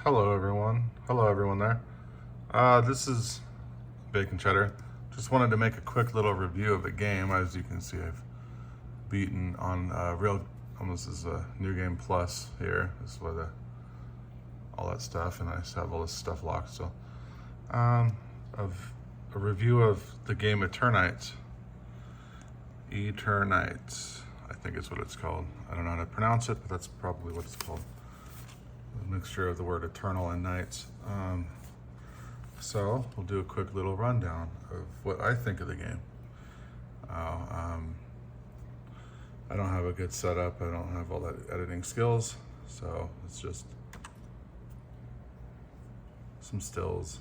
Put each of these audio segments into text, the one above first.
Hello everyone. Hello everyone there. This is Bacon-Cheddar. Just wanted to make a quick little review of the game. As you can see, I've beaten on this is a New Game Plus here. This is where all that stuff, and I just have all this stuff locked. So, of a review of the game Eternights. Eternights, I think is what it's called. I don't know how to pronounce it, but that's probably what it's called. A mixture of the word eternal and nights. So we'll do a quick little rundown of what I think of the game. I don't have a good setup. I don't have all that editing skills, so it's just some stills.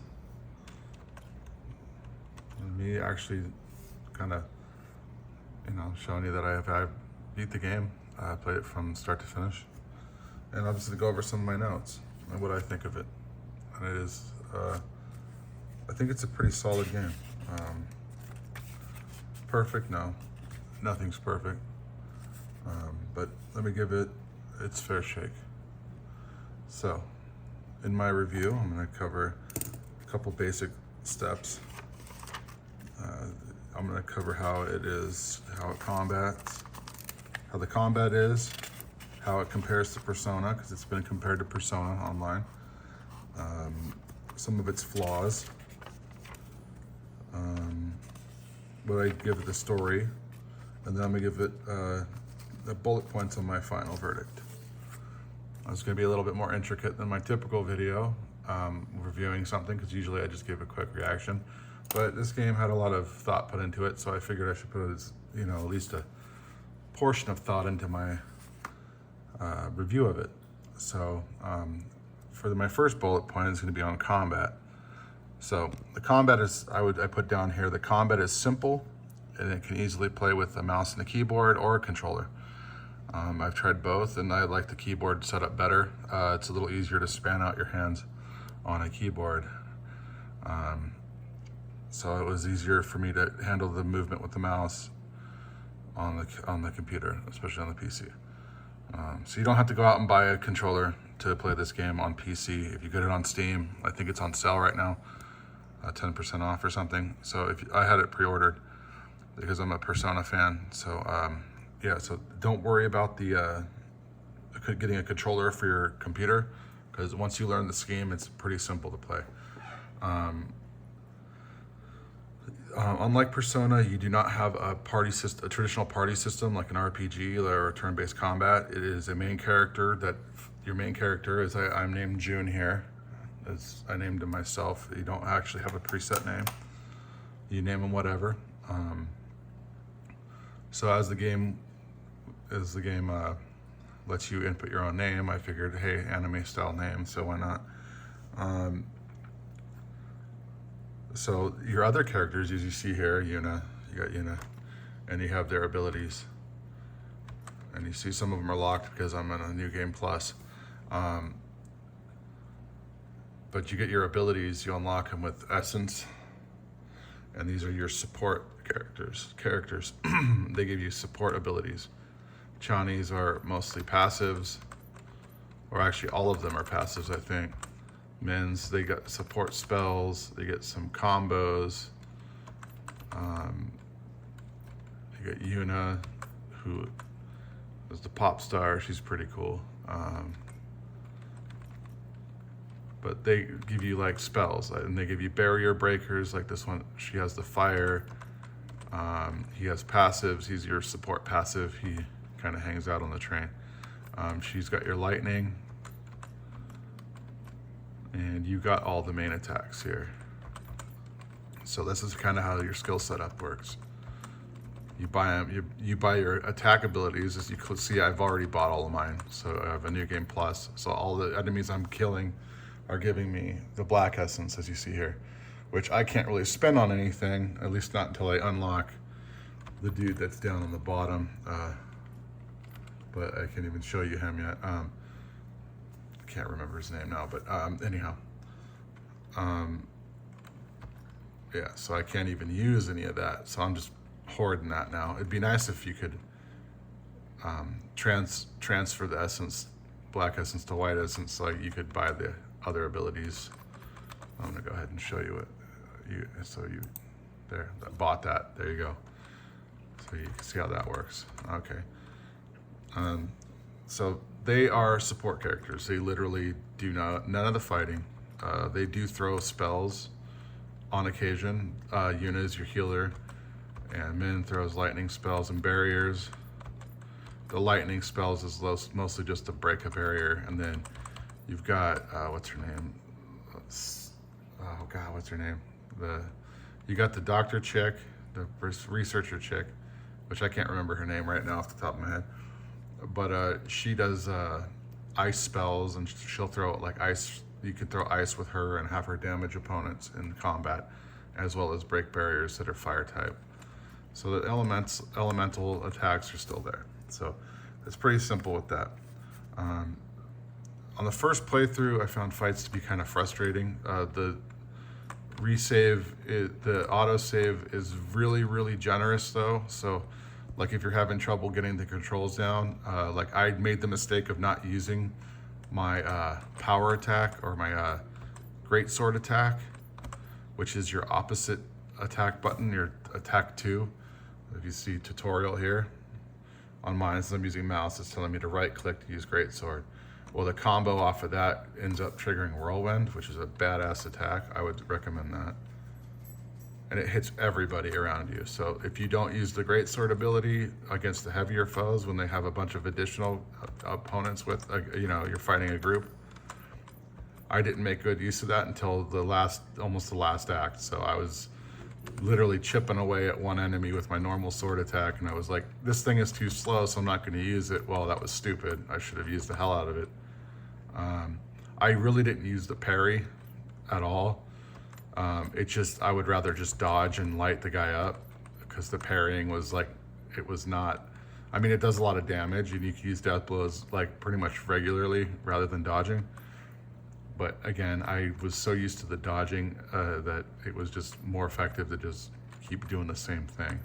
And me actually kind of, showing you that I beat the game. I played it from start to finish. And I'm just gonna go over some of my notes and what I think of it. And it is, I think it's a pretty solid game. Perfect? No, nothing's perfect. But let me give it its fair shake. So, in my review, I'm gonna cover a couple basic steps. I'm gonna cover how it combats, how the combat is, how it compares to Persona, because it's been compared to Persona online. Some of its flaws. What I give it the story, and then I'm gonna give it the bullet points on my final verdict. It's gonna be a little bit more intricate than my typical video, reviewing something, because usually I just give a quick reaction. But this game had a lot of thought put into it, so I figured I should put at least a portion of thought into my review of it. So for my first bullet point is going to be on combat. So the combat is, I put down here, the combat is simple and it can easily play with a mouse and a keyboard or a controller. I've tried both and I like the keyboard setup better. It's a little easier to span out your hands on a keyboard. So it was easier for me to handle the movement with the mouse on the computer, especially on the PC. So you don't have to go out and buy a controller to play this game on PC. If you get it on Steam, I think it's on sale right now, 10% off or something. So I had it pre-ordered because I'm a Persona fan. So yeah, so don't worry about getting a controller for your computer, because once you learn the scheme, it's pretty simple to play. Unlike Persona, you do not have a traditional party system like an RPG or a turn-based combat. It is a main character your main character is, I'm named June here, as I named him myself. You don't actually have a preset name. You name him whatever. So as the game lets you input your own name, I figured, hey, anime style name, so why not? So your other characters, as you see here, you got Yuna, and you have their abilities. And you see some of them are locked because I'm in a New Game Plus. But you get your abilities, you unlock them with Essence. And these are your support characters. They give you support abilities. Chani's are mostly passives, or actually all of them are passives, I think. Men's, they got support spells, they get some combos. You got Yuna, who is the pop star, she's pretty cool. But they give you like spells, and they give you barrier breakers, like this one, she has the fire. He has passives, he's your support passive, he kind of hangs out on the train. She's got your lightning. And you got all the main attacks here. So this is kind of how your skill setup works. You buy them, you buy your attack abilities. As you can see, I've already bought all of mine. So I have a New Game Plus. So all the enemies I'm killing are giving me the black essence, as you see here, which I can't really spend on anything, at least not until I unlock the dude that's down on the bottom. But I can't even show you him yet. Can't remember his name now, but anyhow, yeah, so I can't even use any of that, so I'm just hoarding that now. It'd be nice if you could transfer the essence, black essence to white essence, like you could buy other abilities. I'm gonna go ahead and show you what there, bought that, there you go. So you can see how that works. Okay. So they are support characters. They literally do none of the fighting. They do throw spells on occasion. Yuna is your healer, and Min throws lightning spells and barriers. The lightning spells is mostly just to break a barrier, and then you've got what's her name? Oh God, what's her name? You got the doctor chick, the researcher chick, which I can't remember her name right now off the top of my head. But she does ice spells, and she'll throw like ice. You can throw ice with her and have her damage opponents in combat, as well as break barriers that are fire type. So the elemental attacks are still there. So it's pretty simple with that. On the first playthrough, I found fights to be kind of frustrating. The autosave is really, really generous though. So like if you're having trouble getting the controls down, like I made the mistake of not using my power attack or my great sword attack, which is your opposite attack button, your attack 2. If you see tutorial here on mine, since I'm using mouse, it's telling me to right click to use great sword. Well, the combo off of that ends up triggering Whirlwind, which is a badass attack. I would recommend that. And it hits everybody around you. So if you don't use the greatsword ability against the heavier foes, when they have a bunch of additional opponents with, you're fighting a group, I didn't make good use of that until almost the last act. So I was literally chipping away at one enemy with my normal sword attack, and I was like, this thing is too slow, so I'm not going to use it. Well, that was stupid. I should have used the hell out of it. I really didn't use the parry at all. I would rather just dodge and light the guy up, because the parrying was like, it was not, I mean, it does a lot of damage, and you can use death blows like pretty much regularly rather than dodging. But again, I was so used to the dodging that it was just more effective to just keep doing the same thing.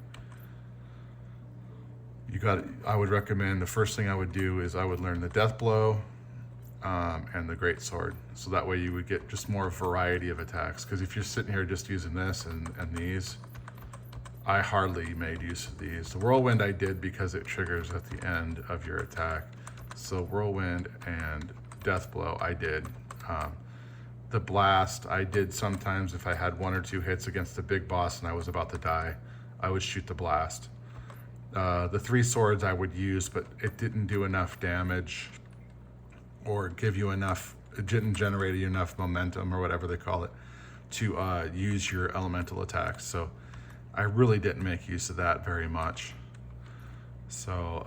I would recommend, the first thing I would do is I would learn the death blow and the great sword. So that way you would get just more variety of attacks. Because if you're sitting here just using this and these, I hardly made use of these. The whirlwind I did because it triggers at the end of your attack. So whirlwind and death blow I did. The blast I did sometimes if I had 1 or 2 hits against the big boss and I was about to die, I would shoot the blast. The 3 swords I would use, but it didn't do enough damage or give you enough, it didn't generate enough momentum or whatever they call it to use your elemental attacks. So I really didn't make use of that very much. So,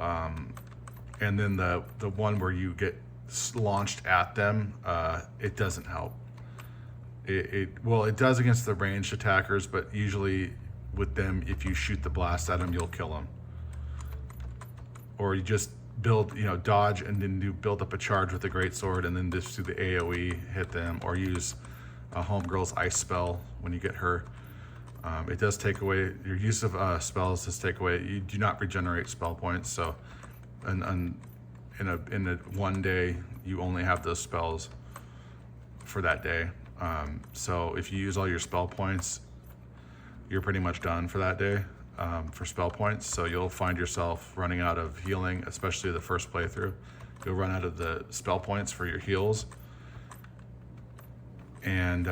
and then the one where you get launched at them, it doesn't help. Well, it does against the ranged attackers, but usually with them, if you shoot the blast at them, you'll kill them. Or you just build, dodge and then build up a charge with the greatsword and then just do the AoE, hit them, or use a homegirl's ice spell when you get her. It does take away, your use of spells does take away, you do not regenerate spell points, so in a one day, you only have those spells for that day. So if you use all your spell points, you're pretty much done for that day for spell points. So you'll find yourself running out of healing, especially the first playthrough. You'll run out of the spell points for your heals, and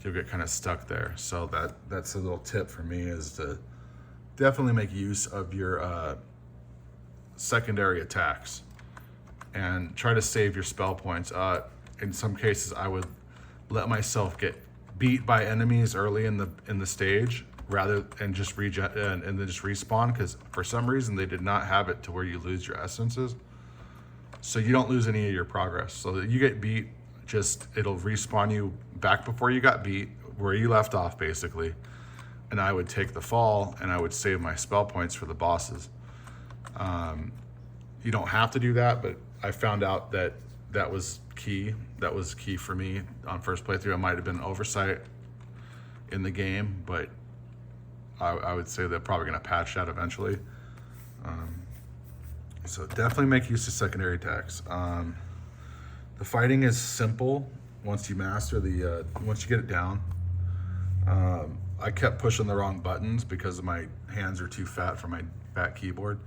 you'll get kind of stuck there. So that's a little tip for me, is to definitely make use of your secondary attacks and try to save your spell points. In some cases, I would let myself get beat by enemies early in the stage, and just and then just respawn, because for some reason they did not have it to where you lose your essences, so you don't lose any of your progress. So that you get beat, it'll respawn you back before you got beat, where you left off basically. And I would take the fall and I would save my spell points for the bosses. You don't have to do that, but I found out that was key. That was key for me on first playthrough. It might have been an oversight in the game, but I would say they're probably going to patch that eventually. So definitely make use of secondary attacks. The fighting is simple once you master the, once you get it down. I kept pushing the wrong buttons because my hands are too fat for my back keyboard.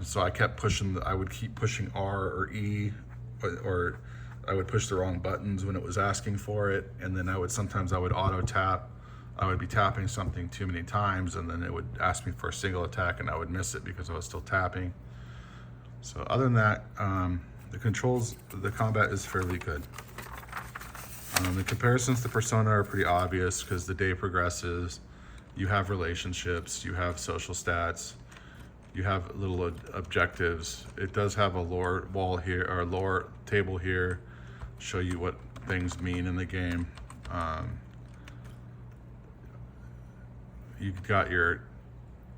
So I kept pushing, I would keep pushing R or E, or I would push the wrong buttons when it was asking for it. And then sometimes I would auto tap. I would be tapping something too many times, and then it would ask me for a single attack, and I would miss it because I was still tapping. So other than that, the controls, the combat is fairly good. The comparisons to Persona are pretty obvious because the day progresses, you have relationships, you have social stats, you have little objectives. It does have a lore wall here, or a lore table here, show you what things mean in the game. You've got your,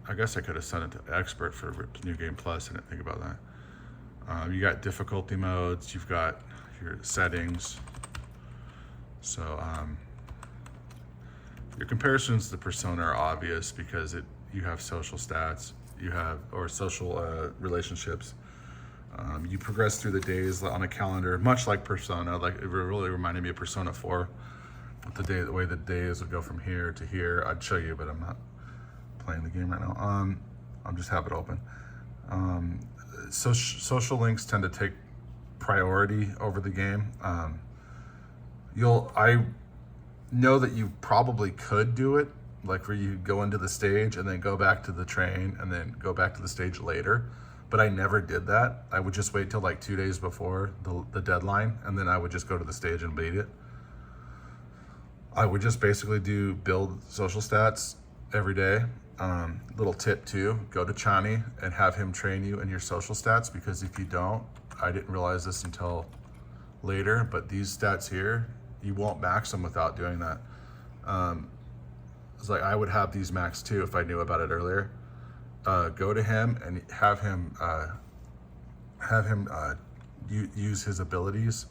I guess I could have sent it to expert for New Game Plus. I didn't think about that. You got difficulty modes, you've got your settings. So your comparisons to Persona are obvious because you have social stats, or social relationships. You progress through the days on a calendar, much like Persona. Like, it really reminded me of Persona 4. With the way the days would go from here to here. I'd show you, but I'm not playing the game right now. I'll just have it open. Social links tend to take priority over the game. I know that you probably could do it, like where you go into the stage and then go back to the train and then go back to the stage later. But I never did that. I would just wait till like 2 days before the deadline, and then I would just go to the stage and beat it. I would just basically build social stats every day. Little tip too, go to Chani and have him train you in your social stats, because if you don't, I didn't realize this until later, but these stats here, you won't max them without doing that. It's like I would have these maxed too if I knew about it earlier. Go to him and have him use his abilities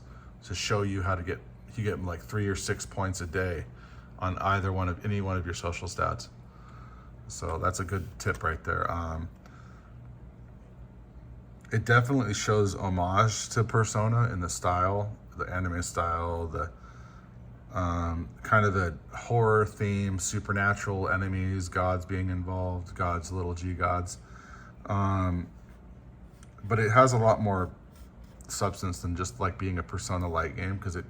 to show you how to get. You get like 3 or 6 points a day on any one of your social stats. So that's a good tip right there. It definitely shows homage to Persona in the style, the anime style, the kind of the horror theme, supernatural enemies, gods being involved, gods, little g gods. But it has a lot more substance than just like being a Persona-like game, because it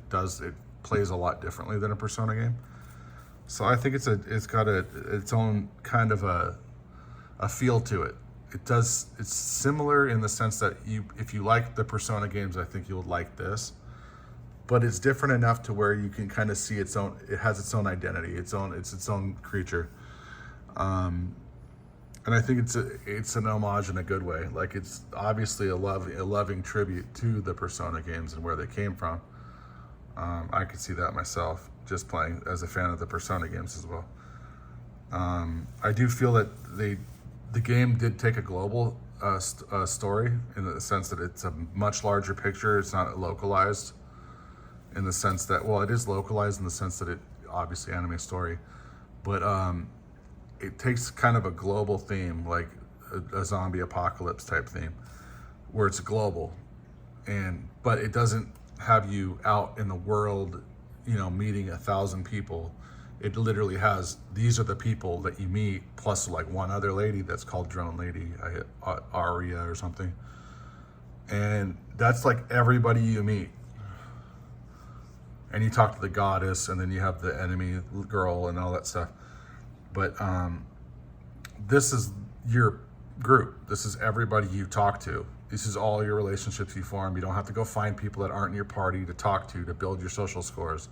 plays a lot differently than a Persona game. So I think it's got its own kind of a feel to it. It's similar in the sense that if you like the Persona games, I think you'll like this. But it's different enough to where you can kind of see it has its own identity, it's its own creature. And I think it's an homage in a good way. Like, it's obviously a loving tribute to the Persona games and where they came from. I could see that myself, just playing as a fan of the Persona games as well. I do feel that the game did take a global story, in the sense that it's a much larger picture. It's not localized in the sense that, well, it is localized in the sense that it obviously anime story, but it takes kind of a global theme, like a zombie apocalypse type theme, where it's global, but it doesn't have you out in the world, meeting 1,000 people. It literally has, these are the people that you meet, plus like one other lady that's called Drone Lady, Aria or something. And that's like everybody you meet. And you talk to the goddess, and then you have the enemy girl and all that stuff. But this is your group. This is everybody you talk to. This is all your relationships you form. You don't have to go find people that aren't in your party to talk to build your social scores.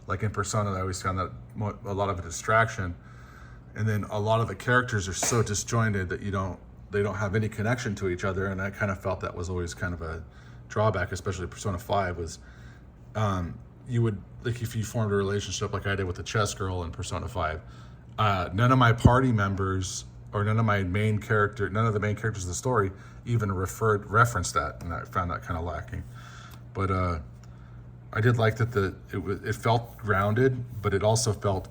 Like in Persona, I always found that a lot of a distraction. And then a lot of the characters are so disjointed that they don't have any connection to each other. And I kind of felt that was always kind of a drawback, especially Persona 5 was, you would, like, if you formed a relationship like I did with the chess girl in Persona 5, none of my party members or none of the main characters of the story even referenced that, and I found that kind of lacking. But I did like that it felt grounded, but it also felt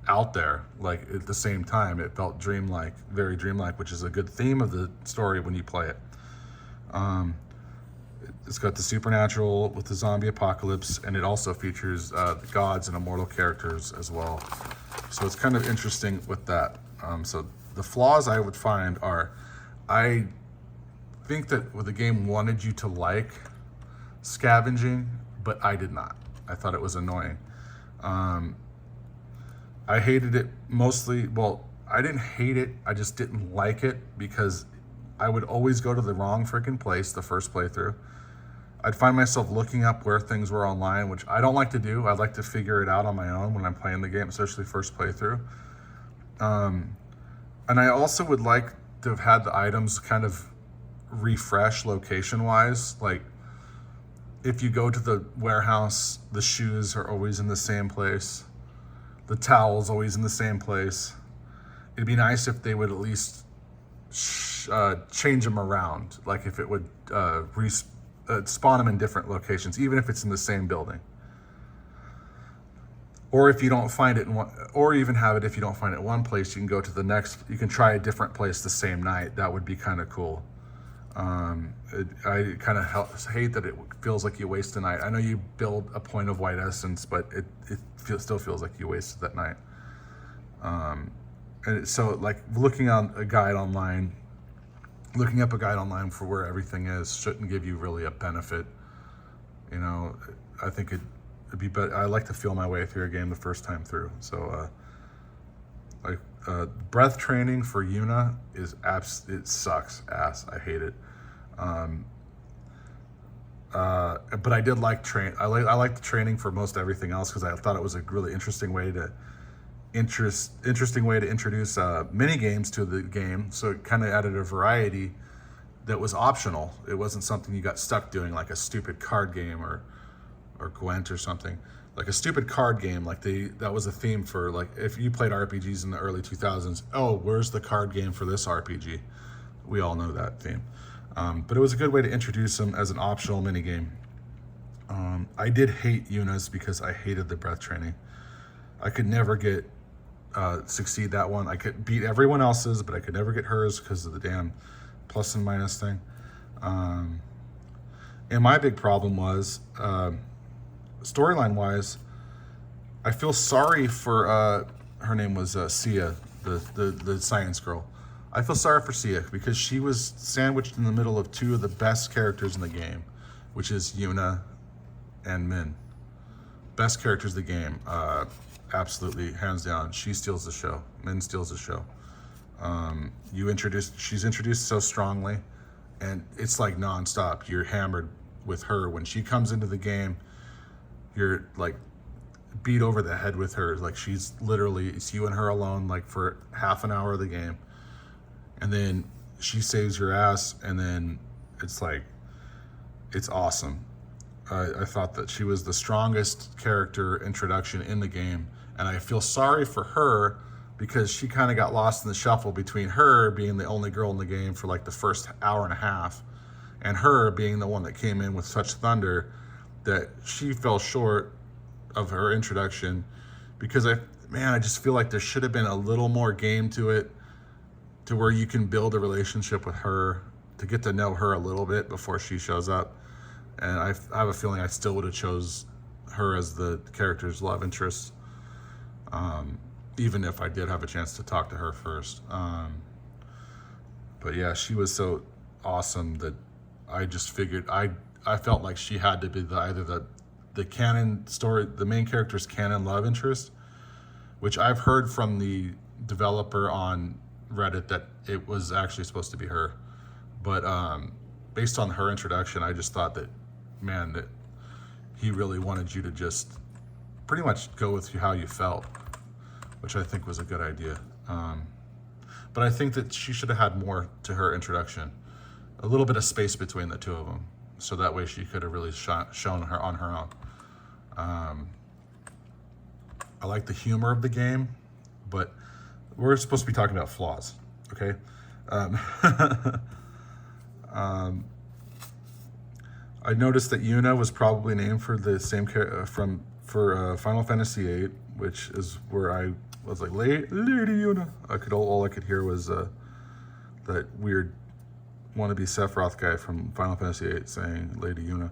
out there. Like, at the same time, it felt dreamlike, very dreamlike, which is a good theme of the story when you play it. It's got the supernatural with the zombie apocalypse, and it also features the gods and immortal characters as well. So it's kind of interesting with that. So the flaws I would find are, I think that the game wanted you to like scavenging, but I did not. I thought it was annoying. I hated it mostly, well, I didn't hate it, I just didn't like it because I would always go to the wrong freaking place the first playthrough. I'd find myself looking up where things were online, which I don't like to do. I like to figure it out on my own when I'm playing the game, especially first playthrough. And I also would like to have had the items kind of refresh location-wise. Like, if you go to the warehouse, the shoes are always in the same place. The towel's always in the same place. It'd be nice if they would at least change them around. Like if it would spawn them in different locations, even if it's in the same building. Or if you don't find it in one, or even have it if you don't find it in one place, you can go to the next, you can try a different place the same night. That would be kind of cool. I kind of hate that it feels like you waste a night. I know you build a point of white essence, but it still feels like you wasted that night. And so like looking on a guide online, looking up a guide online for where everything is shouldn't give you really a benefit. You know, I think it'd be better. I like to feel my way through a game the first time through. So, breath training for Yuna is it sucks ass. I hate it. But I did like I like the training for most everything else because I thought it was a really interesting way to introduce mini games to the game. So it kind of added a variety that was optional. It wasn't something you got stuck doing, like a stupid card game or Gwent or something. Like a stupid card game, like that was a theme for, like, if you played RPGs in the early 2000s, oh, where's the card game for this RPG? We all know that theme. But it was a good way to introduce them as an optional mini game. I did hate Yuna's because I hated the breath training. I could never succeed that one. I could beat everyone else's, but I could never get hers because of the damn plus and minus thing. And my big problem was, storyline wise, I feel sorry for her name was Sia, the science girl. I feel sorry for Sia because she was sandwiched in the middle of two of the best characters in the game, which is Yuna and Min. Best characters of the game, absolutely, hands down. She steals the show. Min steals the show. She's introduced so strongly, and it's like nonstop. You're hammered with her when she comes into the game. You're like beat over the head with her. Like she's literally, it's you and her alone, like for half an hour of the game. And then she saves your ass, and then it's like, it's awesome. I thought that she was the strongest character introduction in the game, and I feel sorry for her because she kind of got lost in the shuffle between her being the only girl in the game for like the first hour and a half, and her being the one that came in with such thunder that she fell short of her introduction. Because I just feel like there should have been a little more game to it, to where you can build a relationship with her, to get to know her a little bit before she shows up. And I have a feeling I still would have chose her as the character's love interest, even if I did have a chance to talk to her first. But yeah, she was so awesome that I just figured I felt like she had to be either the canon story, the main character's canon love interest, which I've heard from the developer on Reddit that it was actually supposed to be her. But based on her introduction, I just thought that, man, that he really wanted you to just pretty much go with how you felt, which I think was a good idea. But I think that she should have had more to her introduction, a little bit of space between the two of them, so that way she could have really shown her on her own. I like the humor of the game, but we're supposed to be talking about flaws, okay? I noticed that Yuna was probably named for the same for Final Fantasy VIII, which is where I was like, Lady Yuna. All I could hear was that weird wannabe Sephiroth guy from Final Fantasy VIII saying Lady Yuna.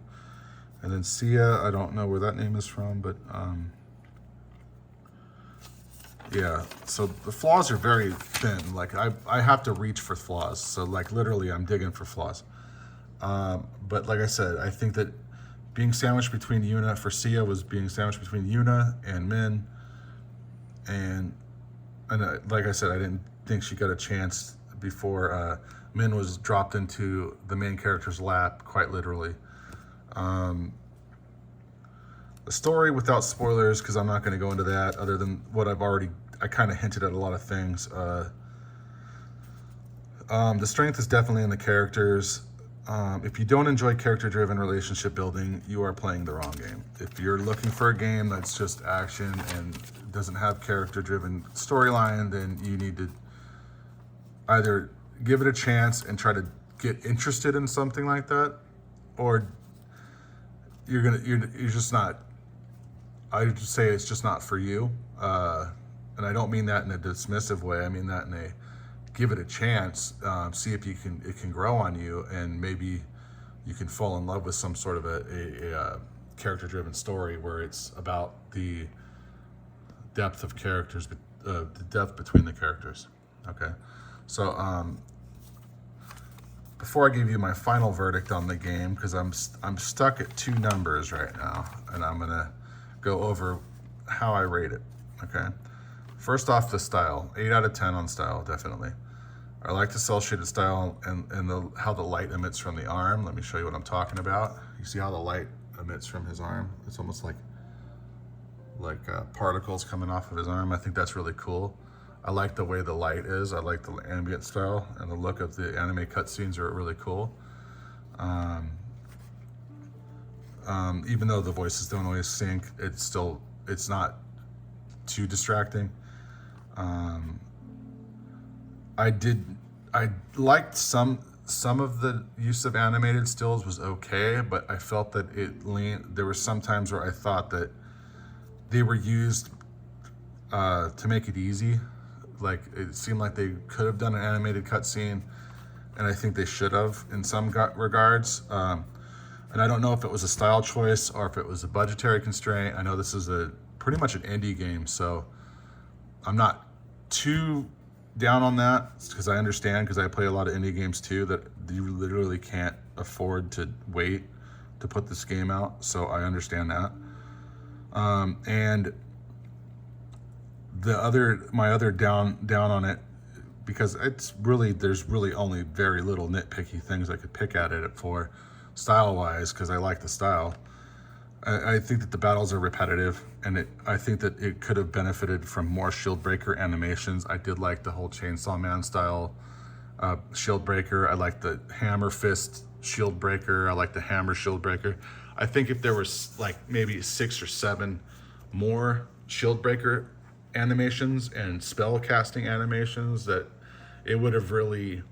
And then Sia, I don't know where that name is from, but yeah, so the flaws are very thin. Like I have to reach for flaws. So like literally I'm digging for flaws. But like I said, I think that being sandwiched between Yuna, for Sia was being sandwiched between Yuna and Min. And like I said, I didn't think she got a chance before Min was dropped into the main character's lap, quite literally. The story, without spoilers, because I'm not going to go into that, other than what I kind of hinted at a lot of things. The strength is definitely in the characters. If you don't enjoy character-driven relationship building, you are playing the wrong game. If you're looking for a game that's just action and doesn't have character-driven storyline, then you need to either give it a chance and try to get interested in something like that, or you're just not. I would just say it's just not for you. And I don't mean that in a dismissive way. I mean that in a give it a chance, see if it can grow on you, and maybe you can fall in love with some sort of a character-driven story where it's about the depth of characters, the depth between the characters. Okay, so before I give you my final verdict on the game, because I'm stuck at 2 numbers right now, and I'm gonna go over how I rate it. Okay, first off, the style, 8 out of 10 on style, definitely. I like the cel-shaded style and how the light emits from the arm. Let me show you what I'm talking about. You see how the light emits from his arm? It's almost like particles coming off of his arm. I think that's really cool. I like the way the light is. I like the ambient style, and the look of the anime cutscenes are really cool. Even though the voices don't always sync, it's not too distracting. I liked some of the use of animated stills was okay, but I felt that there were some times where I thought that they were used to make it easy. Like it seemed like they could have done an animated cutscene, and I think they should have in some regards. And I don't know if it was a style choice or if it was a budgetary constraint. I know this is pretty much an indie game, so I'm not too down on that, because I understand, because I play a lot of indie games too, that you literally can't afford to wait to put this game out, so I understand that. And my other down on it, because there's really only very little nitpicky things I could pick at it for style wise, because I like the style. I think that the battles are repetitive, and I think that it could have benefited from more shield breaker animations. I did like the whole Chainsaw Man style shield breaker. I like the hammer fist shield breaker. I like the hammer shield breaker. I think if there was like maybe 6 or 7 more shield breaker animations and spell casting animations, that it would have really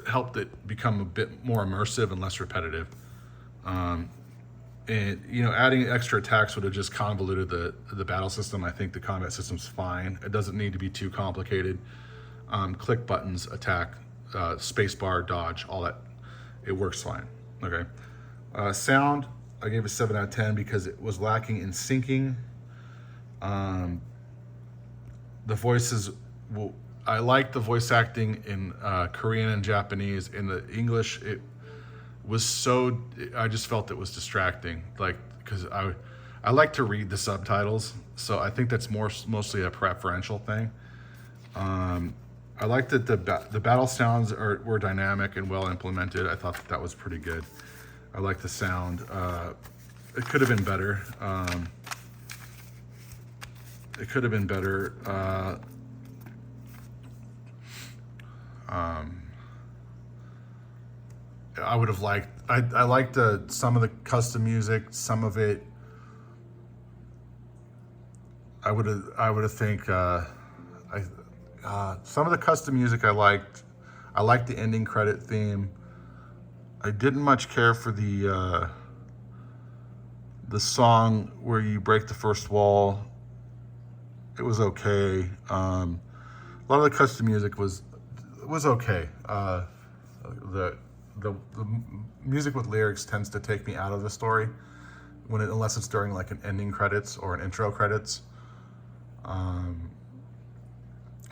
helped it become a bit more immersive and less repetitive. And adding extra attacks would have just convoluted the battle system. I think the combat system's fine. It doesn't need to be too complicated. Click buttons, attack, spacebar, dodge, all that. It works fine. Okay. Sound, I gave it 7 out of 10 because it was lacking in syncing. The voices, I like the voice acting in Korean and Japanese. In the English, it was I just felt it was distracting, like, because I like to read the subtitles, so I think that's mostly a preferential thing. I liked that the battle sounds were dynamic and well implemented. I thought that was pretty good. I like the sound. It could have been better. It could have been better. I would have liked. I liked some of the custom music. Some of it, I would have think. Some of the custom music I liked. I liked the ending credit theme. I didn't much care for the song where you break the first wall. It was okay. A lot of the custom music was okay. The music with lyrics tends to take me out of the story unless it's during like an ending credits or an intro credits.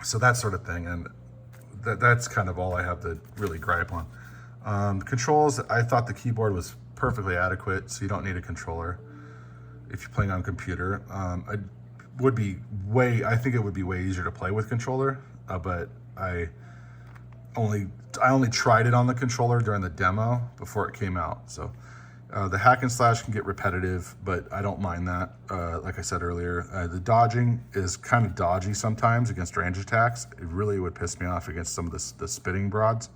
So that sort of thing, and that's kind of all I have to really gripe on. Controls, I thought the keyboard was perfectly adequate, so you don't need a controller if you're playing on a computer. I think it would be way easier to play with controller, but I only tried it on the controller during the demo before it came out. So the hack and slash can get repetitive, but I don't mind that. Like I said earlier, the dodging is kind of dodgy sometimes against range attacks. It really would piss me off against some of the spitting broads.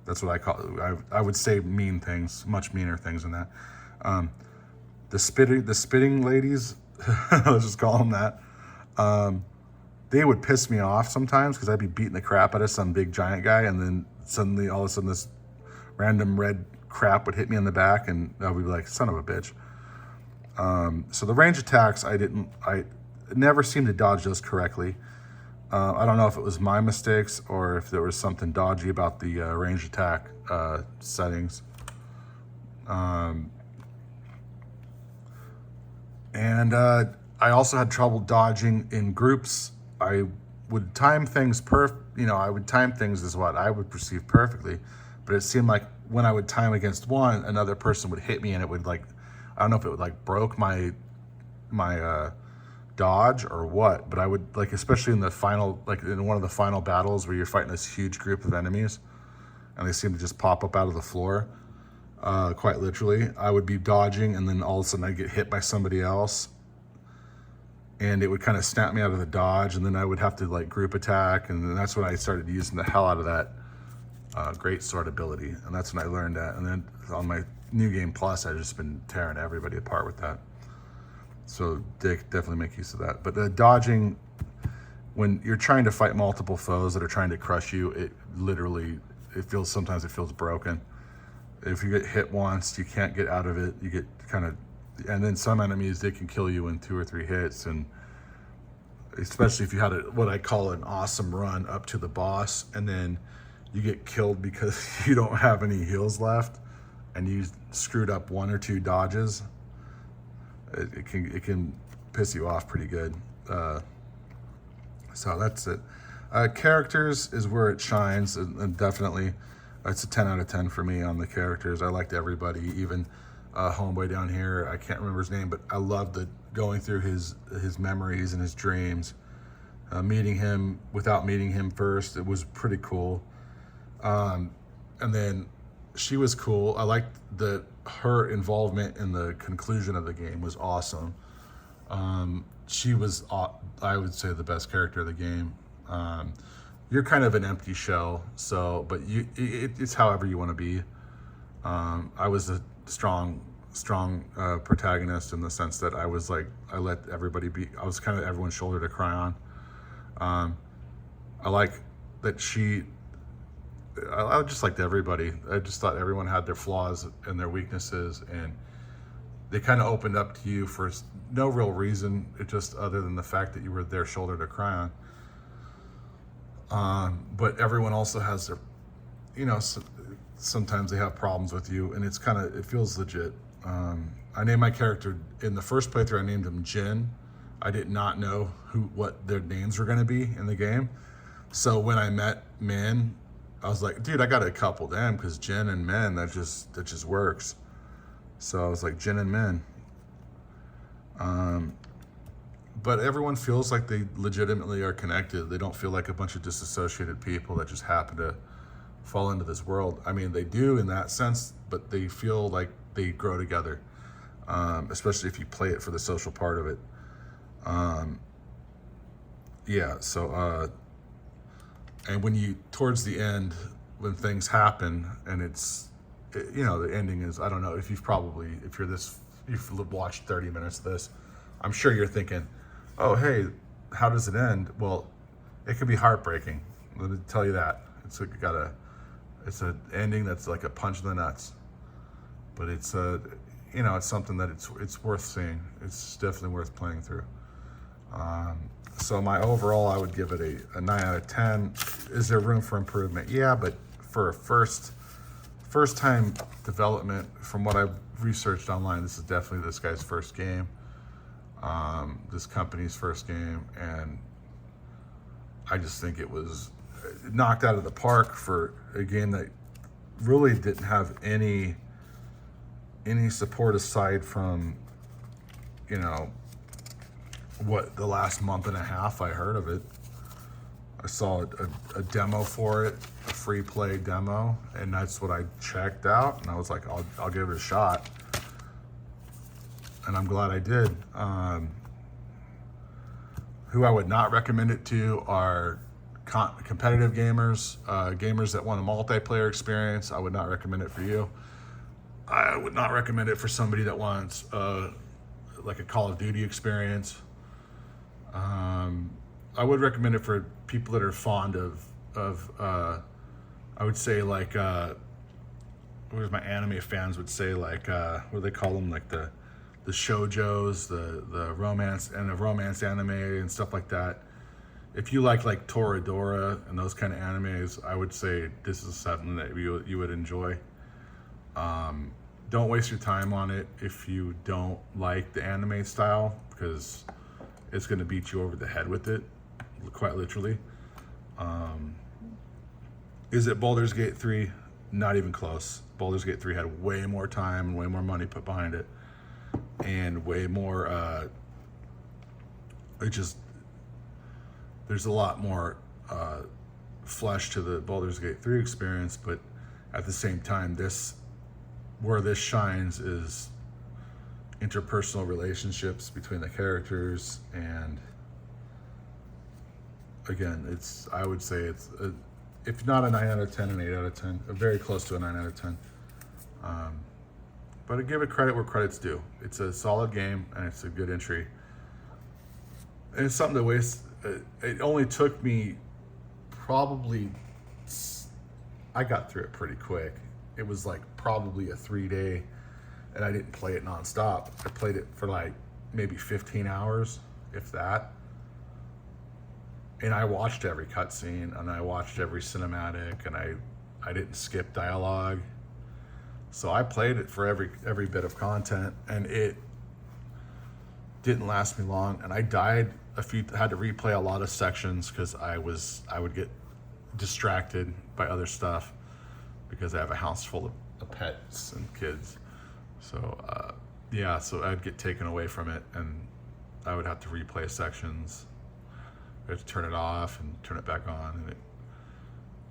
That's what I call it. I would say mean things, much meaner things than that. The spitting ladies, let's just call them that. They would piss me off sometimes because I'd be beating the crap out of some big giant guy, and then suddenly, all of a sudden, this random red crap would hit me in the back, and I would be like, son of a bitch. So the range attacks, I never seemed to dodge those correctly. I don't know if it was my mistakes or if there was something dodgy about the range attack settings. And I also had trouble dodging in groups. I would time things I would time things as what I would perceive perfectly, but it seemed like when I would time against one, another person would hit me, and it would I don't know if it would broke my dodge or what, but I would especially in the final, in one of the final battles where you're fighting this huge group of enemies, and they seem to just pop up out of the floor, quite literally. I would be dodging, and then all of a sudden I'd get hit by somebody else, and it would kind of snap me out of the dodge, and then I would have to group attack, and then that's when I started using the hell out of that great sword ability, and that's when I learned that. And then on my New Game Plus, I've just been tearing everybody apart with that. So definitely make use of that. But the dodging, when you're trying to fight multiple foes that are trying to crush you, sometimes it feels broken. If you get hit once, you can't get out of it. You get and then some enemies, they can kill you in 2 or 3 hits, and especially if you had what I call an awesome run up to the boss, and then you get killed because you don't have any heals left, and you screwed up 1 or 2 dodges. It can piss you off pretty good. So that's it. Characters is where it shines, and definitely it's a 10 out of 10 for me on the characters. I liked everybody, even homeboy down here, I can't remember his name, but I loved going through his memories and his dreams. Meeting him without meeting him first, it was pretty cool. And then she was cool. I liked her involvement in the conclusion of the game was awesome. She was, I would say, the best character of the game. You're kind of an empty shell, but it's however you want to be. I was a strong protagonist in the sense that I was I let everybody be. I was kind of everyone's shoulder to cry on. I like that I just liked everybody. I just thought everyone had their flaws and their weaknesses, and they kind of opened up to you for no real reason, just other than the fact that you were their shoulder to cry on. But everyone also has their, sometimes they have problems with you, and it feels legit. I named my character in the first playthrough. I named him Jin. I did not know what their names were going to be in the game. So when I met Min, I was like, dude, I got to couple them because Jin and Min, that just works. So I was like, Jin and Min. But everyone feels like they legitimately are connected. They don't feel like a bunch of disassociated people that just happen to fall into this world. I mean, they do in that sense, but they feel like they grow together, especially if you play it for the social part of it. And when towards the end, when things happen, and the ending is, I don't know, if you've watched 30 minutes of this, I'm sure you're thinking, oh, hey, how does it end? Well, it can be heartbreaking. Let me tell you that. It's an ending that's like a punch in the nuts, but it's something that it's worth seeing. It's definitely worth playing through. So my overall, I would give it a 9 out of 10. Is there room for improvement? Yeah, but for a first first time development. From what I've researched online, this is definitely this guy's first game, this company's first game, and I just think it was knocked out of the park for a game that really didn't have any support aside from, you know, what, the last month and a half I heard of it. I saw a demo for it, a free play demo, and that's what I checked out, and I was like, I'll give it a shot, and I'm glad I did. Who I would not recommend it to are competitive gamers, gamers that want a multiplayer experience. I would not recommend it for you. I would not recommend it for somebody that wants like a Call of Duty experience. I would recommend it for people that are fond of I would say like what my anime fans would say, like what do they call them, like the shoujos, the romance and the romance anime and stuff like that. If you like Toradora and those kind of animes, I would say this is something that you would enjoy. Don't waste your time on it if you don't like the anime style, because it's going to beat you over the head with it, quite literally. Is it Baldur's Gate 3? Not even close. Baldur's Gate 3 had way more time and way more money put behind it, and way more there's a lot more flesh to the Baldur's Gate 3 experience, but at the same time, where this shines is interpersonal relationships between the characters, and again, I would say it's if not a 9 out of 10, an 8 out of 10, very close to a 9 out of 10. But I give it credit where credit's due. It's a solid game, and it's a good entry. And it's something to waste. It only took me probably, I got through it pretty quick. It was like probably a 3-day, and I didn't play it nonstop. I played it for like maybe 15 hours, if that. And I watched every cutscene, and I watched every cinematic, and I didn't skip dialogue. So I played it for every bit of content, and it didn't last me long. And I died had to replay a lot of sections because I would get distracted by other stuff because I have a house full of pets and kids. So yeah, so I'd get taken away from it, and I would have to replay sections. I had to turn it off and turn it back on,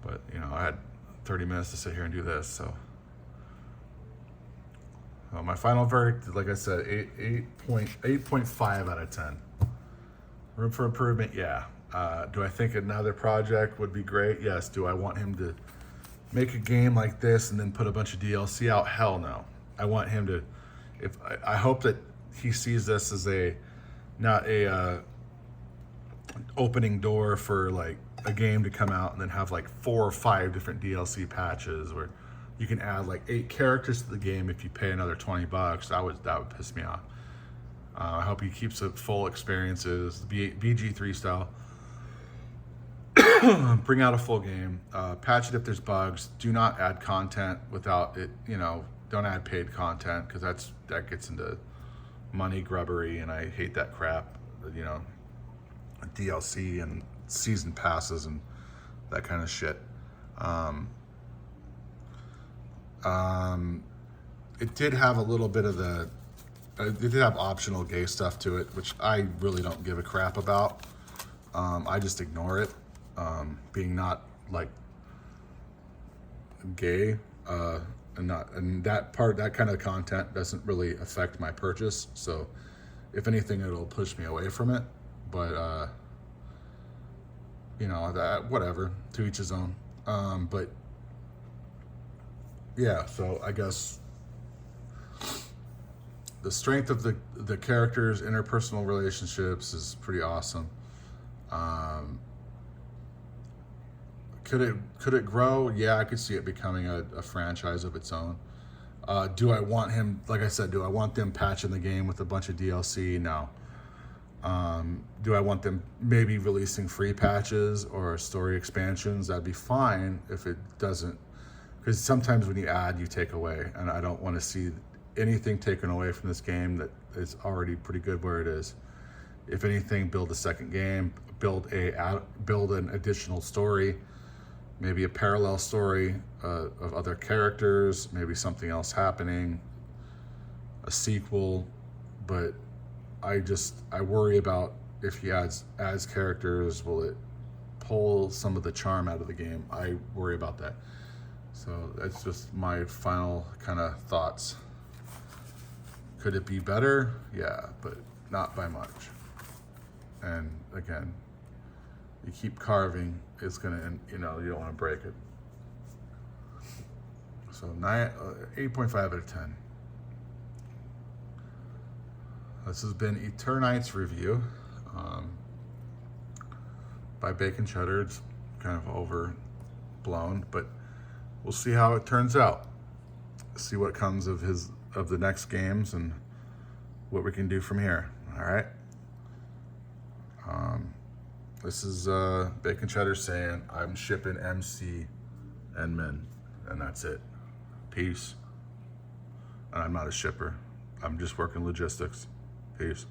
but you know, I had 30 minutes to sit here and do this. So my final verdict, like I said, 8.5 out of 10. Room for improvement, yeah. Do I think another project would be great? Yes. Do I want him to make a game like this and then put a bunch of DLC out? Hell no. I want him to. I hope that he sees this as not a opening door for like a game to come out and then have like 4 or 5 different DLC patches where you can add like 8 characters to the game if you pay another $20. That would piss me off. I hope he keeps it full experiences, BG3 style. Bring out a full game. Patch it if there's bugs. Do not add content without it. You know, don't add paid content, because that gets into money grubbery, and I hate that crap. You know, DLC and season passes and that kind of shit. It did have a little bit of it did have optional gay stuff to it, which I really don't give a crap about. I just ignore it, being not like gay, and that kind of content doesn't really affect my purchase. So if anything, it'll push me away from it. But you know, whatever, to each his own. But yeah, so I guess the strength of the characters' interpersonal relationships is pretty awesome. Could it grow? Yeah, I could see it becoming a franchise of its own. Do I want him, like I said, do I want them patching the game with a bunch of DLC? No. Do I want them maybe releasing free patches or story expansions? That'd be fine if it doesn't, because sometimes when you add, you take away, and I don't want to see anything taken away from this game that is already pretty good where it is. If anything, build a second game, build an additional story, maybe a parallel story of other characters, maybe something else happening, a sequel. But I worry about if he adds characters, will it pull some of the charm out of the game? I worry about that. So that's just my final kind of thoughts. Could it be better? Yeah, but not by much. And again, you keep carving, it's gonna, you know, you don't want to break it. So 8.5 out of 10. This has been Eternights review by Bacon-Cheddar. It's kind of overblown, but we'll see how it turns out. See what comes of the next games and what we can do from here. All right. This is Bacon-Cheddar saying I'm shipping MC and Min, and that's it. Peace. And I'm not a shipper. I'm just working logistics. Peace.